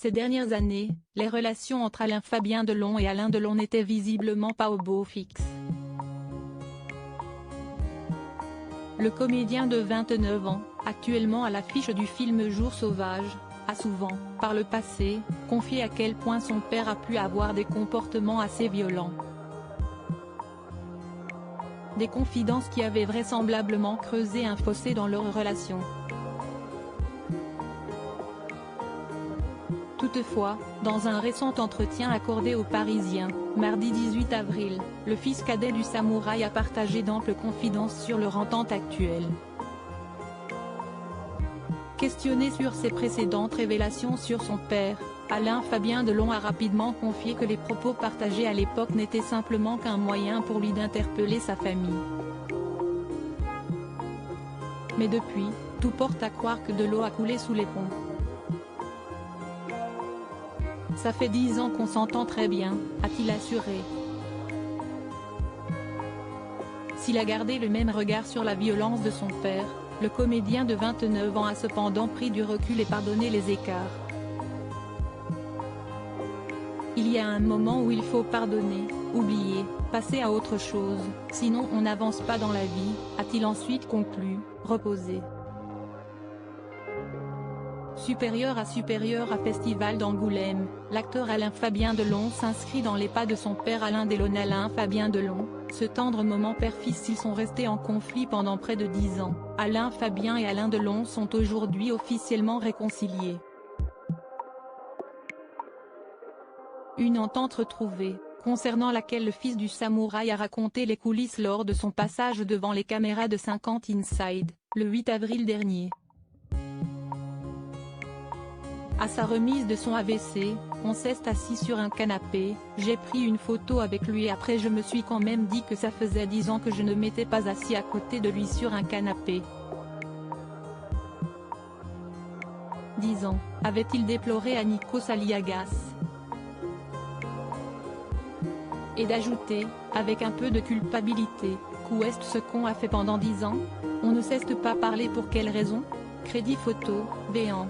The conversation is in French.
Ces dernières années, les relations entre Alain-Fabien Delon et Alain Delon n'étaient visiblement pas au beau fixe. Le comédien de 29 ans, actuellement à l'affiche du film Jours sauvages, a souvent, par le passé, confié à quel point son père a pu avoir des comportements assez violents. Des confidences qui avaient vraisemblablement creusé un fossé dans leur relation. Toutefois, dans un récent entretien accordé aux Parisiens, mardi 18 avril, le fils cadet du samouraï a partagé d'amples confidences sur leur entente actuelle. Questionné sur ses précédentes révélations sur son père, Alain-Fabien Delon a rapidement confié que les propos partagés à l'époque n'étaient simplement qu'un moyen pour lui d'interpeller sa famille. Mais depuis, tout porte à croire que de l'eau a coulé sous les ponts. Ça fait 10 ans qu'on s'entend très bien, a-t-il assuré. S'il a gardé le même regard sur la violence de son père, le comédien de 29 ans a cependant pris du recul et pardonné les écarts. Il y a un moment où il faut pardonner, oublier, passer à autre chose, sinon on n'avance pas dans la vie, a-t-il ensuite conclu, reposé. Supérieur à Festival d'Angoulême, l'acteur Alain-Fabien Delon s'inscrit dans les pas de son père Alain Delon. Alain-Fabien Delon, ce tendre moment père-fils. Ils sont restés en conflit pendant près de 10 ans, Alain-Fabien et Alain Delon sont aujourd'hui officiellement réconciliés. Une entente retrouvée, concernant laquelle le fils du samouraï a raconté les coulisses lors de son passage devant les caméras de 50 Inside, le 8 avril dernier. À sa remise de son AVC, on s'est assis sur un canapé, j'ai pris une photo avec lui et après je me suis quand même dit que ça faisait 10 ans que je ne m'étais pas assis à côté de lui sur un canapé. 10 ans, avait-il déploré à Nikos Aliagas. Et d'ajouter, avec un peu de culpabilité, qu'est-ce ce qu'on a fait pendant 10 ans? On ne cesse pas parler pour quelle raison? Crédit photo, Béant.